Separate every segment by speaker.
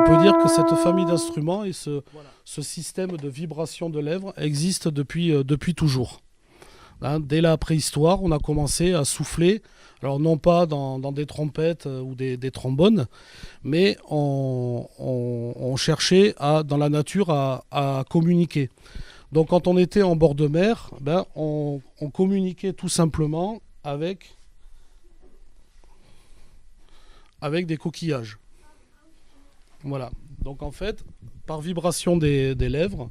Speaker 1: peut dire que cette famille d'instruments et ce système de vibration de lèvres existe depuis toujours. Hein, dès la préhistoire, on a commencé à souffler, alors non pas dans des trompettes ou des trombones, mais on cherchait dans la nature à communiquer. Donc quand on était en bord de mer, on communiquait tout simplement avec des coquillages. Voilà. Donc en fait, par vibration des lèvres,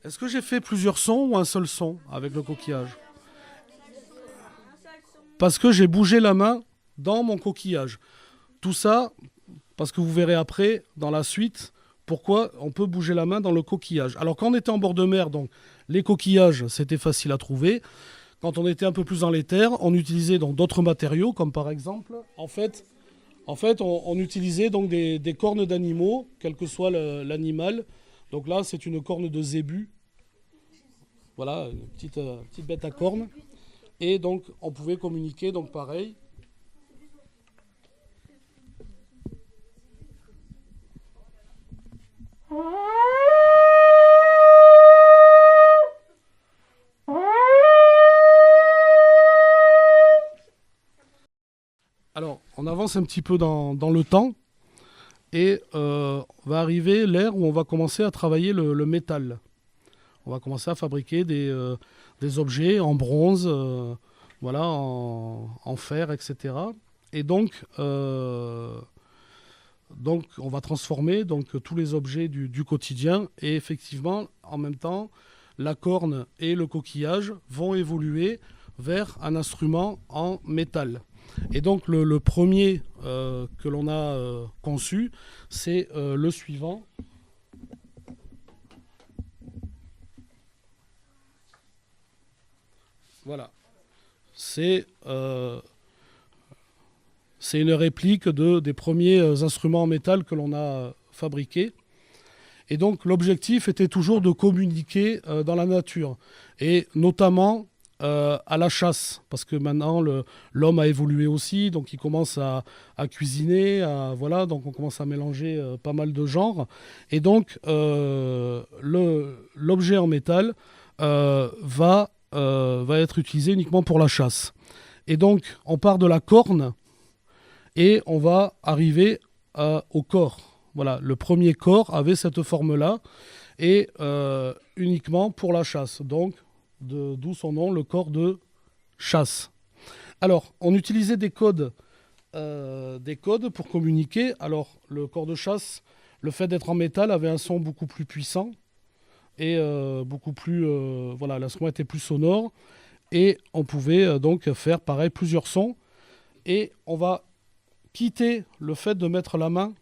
Speaker 1: est-ce que j'ai fait plusieurs sons ou un seul son avec le coquillage? Parce que j'ai bougé la main dans mon coquillage. Tout ça, parce que vous verrez après, dans la suite, pourquoi on peut bouger la main dans le coquillage. Alors quand on était en bord de mer, donc les coquillages, c'était facile à trouver. Quand on était un peu plus dans les terres, on utilisait donc d'autres matériaux, comme par exemple, en fait, on utilisait donc des cornes d'animaux, quel que soit l'animal. Donc là, c'est une corne de zébu. Voilà, une petite bête à cornes. Et donc, on pouvait communiquer, donc pareil. Alors, on avance un petit peu dans le temps et va arriver l'ère où on va commencer à travailler le métal. On va commencer à fabriquer des objets en bronze, voilà, en fer, etc. Et donc, on va transformer donc, tous les objets du quotidien. Et effectivement, en même temps, la corne et le coquillage vont évoluer vers un instrument en métal. Et donc, le premier que l'on a conçu, c'est le suivant. Voilà. C'est une réplique des premiers instruments en métal que l'on a fabriqués. Et donc l'objectif était toujours de communiquer dans la nature. Et notamment à la chasse. Parce que maintenant l'homme a évolué aussi. Donc il commence à cuisiner. Voilà, donc on commence à mélanger pas mal de genres. Et donc l'objet en métal va être utilisé uniquement pour la chasse. Et donc, on part de la corne et on va arriver au corps. Voilà, le premier corps avait cette forme-là et uniquement pour la chasse. Donc, d'où son nom, le corps de chasse. Alors, on utilisait des codes pour communiquer. Alors, le corps de chasse, le fait d'être en métal, avait un son beaucoup plus puissant. Et beaucoup plus... voilà, l'instrument était plus sonore. Et on pouvait donc faire, pareil, plusieurs sons. Et on va quitter le fait de mettre la main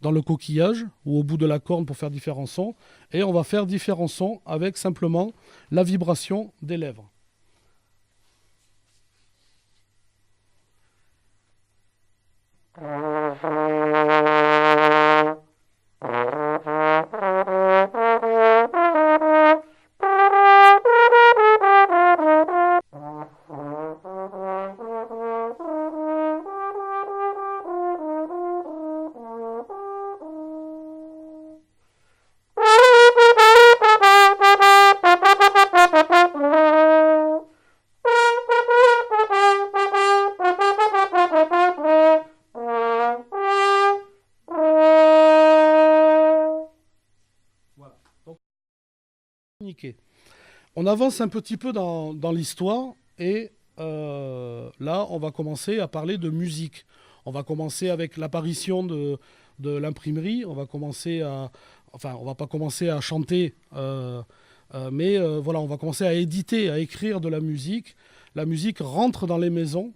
Speaker 1: dans le coquillage ou au bout de la corne pour faire différents sons. Et on va faire différents sons avec simplement la vibration des lèvres. On avance un petit peu dans l'histoire et là, on va commencer à parler de musique. On va commencer avec l'apparition de l'imprimerie. On va commencer on va pas commencer à chanter, mais voilà, on va commencer à éditer, à écrire de la musique. La musique rentre dans les maisons,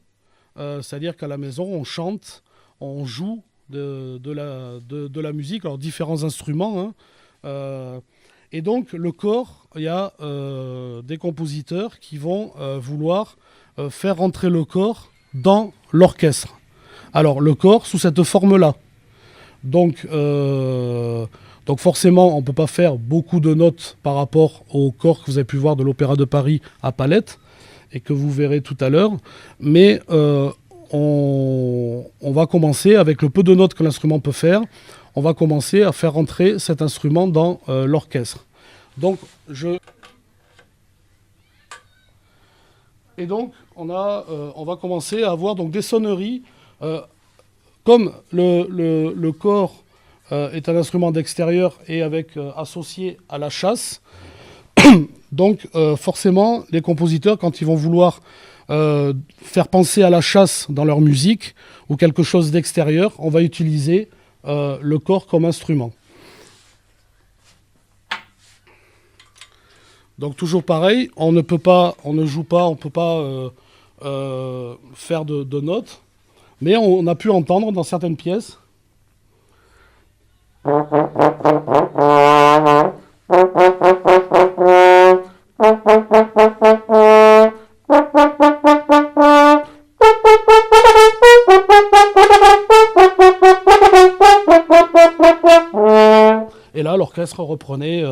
Speaker 1: c'est-à-dire qu'à la maison, on chante, on joue de la musique, alors différents instruments, hein. Et donc, le corps, il y a des compositeurs qui vont vouloir faire rentrer le corps dans l'orchestre. Alors le corps sous cette forme-là. Donc forcément, on ne peut pas faire beaucoup de notes par rapport au corps que vous avez pu voir de l'Opéra de Paris à palette et que vous verrez tout à l'heure. Mais on va commencer avec le peu de notes que l'instrument peut faire. On va commencer à faire rentrer cet instrument dans l'orchestre. Donc on va commencer à avoir donc des sonneries. Comme le corps est un instrument d'extérieur et associé à la chasse, donc forcément les compositeurs, quand ils vont vouloir faire penser à la chasse dans leur musique ou quelque chose d'extérieur, on va utiliser le corps comme instrument. Donc toujours pareil, on ne peut pas faire de notes, mais on a pu entendre dans certaines pièces. Et là, l'orchestre reprenait,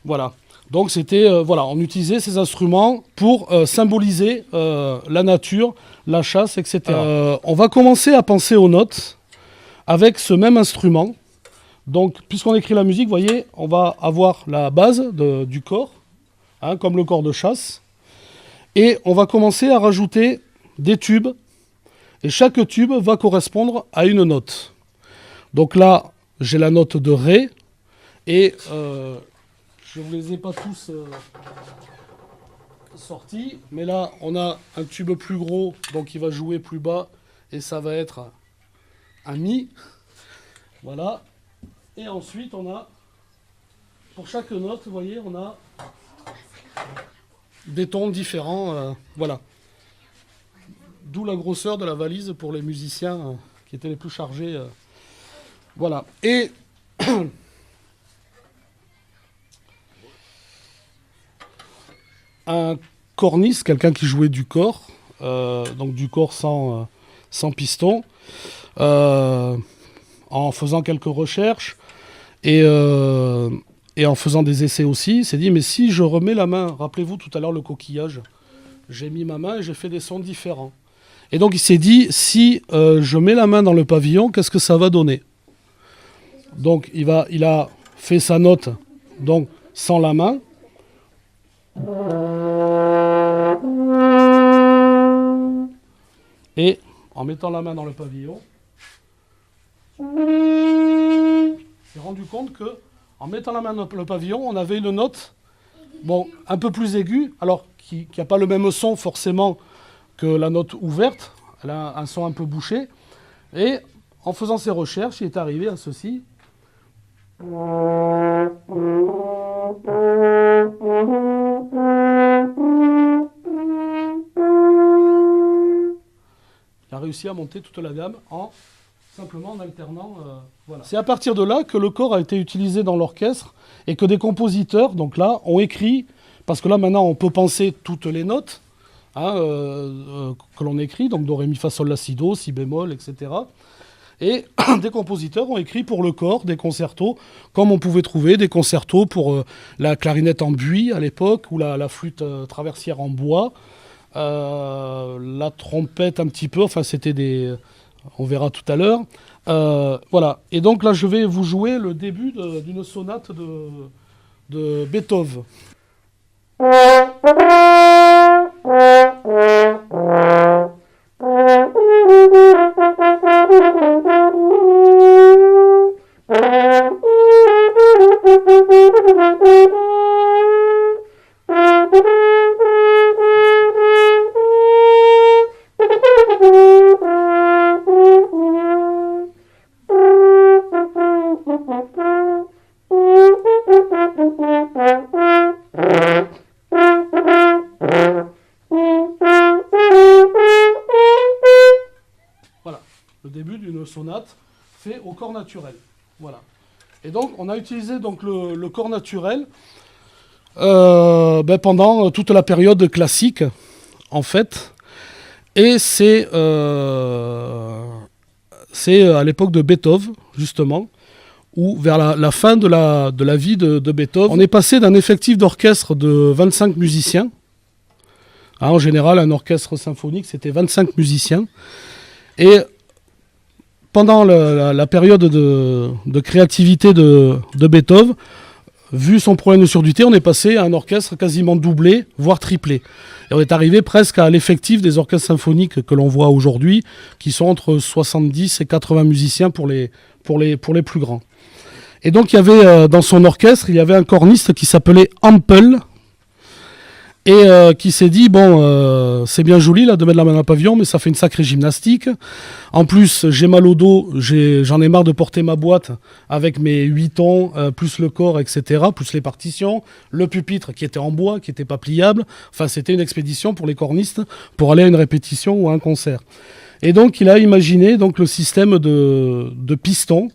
Speaker 1: voilà. Donc c'était, on utilisait ces instruments pour symboliser la nature, la chasse, etc. On va commencer à penser aux notes avec ce même instrument. Donc, puisqu'on écrit la musique, vous voyez, on va avoir la base du corps, hein, comme le corps de chasse. Et on va commencer à rajouter des tubes. Et chaque tube va correspondre à une note. Donc là, j'ai la note de Ré. Et je ne vous les ai pas tous sortis. Mais là, on a un tube plus gros, donc il va jouer plus bas. Et ça va être un Mi. Voilà. Et ensuite, on a, pour chaque note, vous voyez, on a des tons différents. Voilà. D'où la grosseur de la valise pour les musiciens qui étaient les plus chargés. Voilà. Et un corniste, quelqu'un qui jouait du corps, donc du corps sans piston, en faisant quelques recherches et en faisant des essais aussi, il s'est dit, mais si je remets la main, rappelez-vous tout à l'heure le coquillage, j'ai mis ma main et j'ai fait des sons différents. Et donc il s'est dit, si je mets la main dans le pavillon, qu'est-ce que ça va donner? Donc il a fait sa note donc sans la main. Et en mettant la main dans le pavillon, s'est rendu compte que en mettant la main dans le pavillon, on avait une note un peu plus aiguë, alors qui n'a pas le même son forcément que la note ouverte, elle a un son un peu bouché. Et en faisant ses recherches, il est arrivé à ceci. Il a réussi à monter toute la gamme simplement en alternant. Voilà. C'est à partir de là que le corps a été utilisé dans l'orchestre et que des compositeurs, donc là, ont écrit, parce que là maintenant on peut penser toutes les notes que l'on écrit, donc do, ré, mi, fa, sol, la, si, do, si bémol, etc. Et des compositeurs ont écrit pour le corps des concertos, comme on pouvait trouver des concertos pour la clarinette en buis à l'époque, ou la flûte traversière en bois, la trompette un petit peu, enfin c'était des... On verra tout à l'heure. Voilà. Et donc là, je vais vous jouer le début d'une sonate de Beethoven. Sonate fait au corps naturel. Voilà. Et donc, on a utilisé donc, le corps naturel pendant toute la période classique, en fait. Et c'est à l'époque de Beethoven, justement, où vers la fin de la vie de Beethoven, on est passé d'un effectif d'orchestre de 25 musiciens. En général, un orchestre symphonique, c'était 25 musiciens. Et pendant la période de créativité de Beethoven, vu son problème de surdité, on est passé à un orchestre quasiment doublé, voire triplé. Et on est arrivé presque à l'effectif des orchestres symphoniques que l'on voit aujourd'hui, qui sont entre 70 et 80 musiciens pour les plus grands. Et donc, il y avait, dans son orchestre, il y avait un corniste qui s'appelait Hampel, et qui s'est dit, bon, c'est bien joli là de mettre la main dans le pavillon, mais ça fait une sacrée gymnastique. En plus, j'ai mal au dos, j'en ai marre de porter ma boîte avec mes 8 tons, plus le corps, etc., plus les partitions, le pupitre qui était en bois, qui n'était pas pliable. Enfin, c'était une expédition pour les cornistes pour aller à une répétition ou à un concert. Et donc, il a imaginé donc, le système de pistons.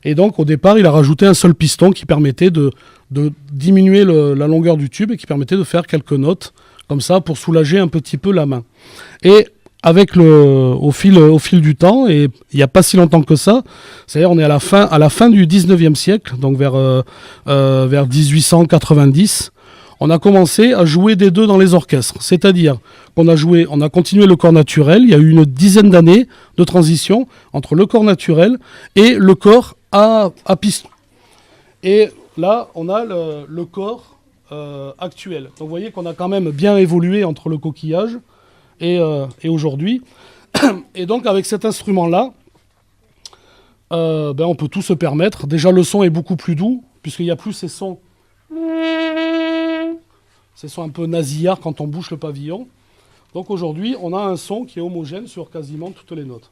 Speaker 1: Et donc, au départ, il a rajouté un seul piston qui permettait de diminuer la longueur du tube et qui permettait de faire quelques notes, comme ça, pour soulager un petit peu la main. Et avec au fil du temps, et il n'y a pas si longtemps que ça, c'est-à-dire on est à la fin du 19e siècle, donc vers 1890, on a commencé à jouer des deux dans les orchestres. C'est-à-dire qu'on on a continué le corps naturel, il y a eu une dizaine d'années de transition entre le corps naturel et le corps à piston. Et là, on a le corps actuel. Donc vous voyez qu'on a quand même bien évolué entre le coquillage et aujourd'hui. Et donc avec cet instrument-là, on peut tout se permettre. Déjà le son est beaucoup plus doux, puisqu'il n'y a plus ces sons un peu nasillards quand on bouche le pavillon. Donc aujourd'hui, on a un son qui est homogène sur quasiment toutes les notes.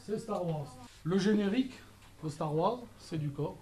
Speaker 1: C'est Star Wars. Le générique de Star Wars, c'est du corps.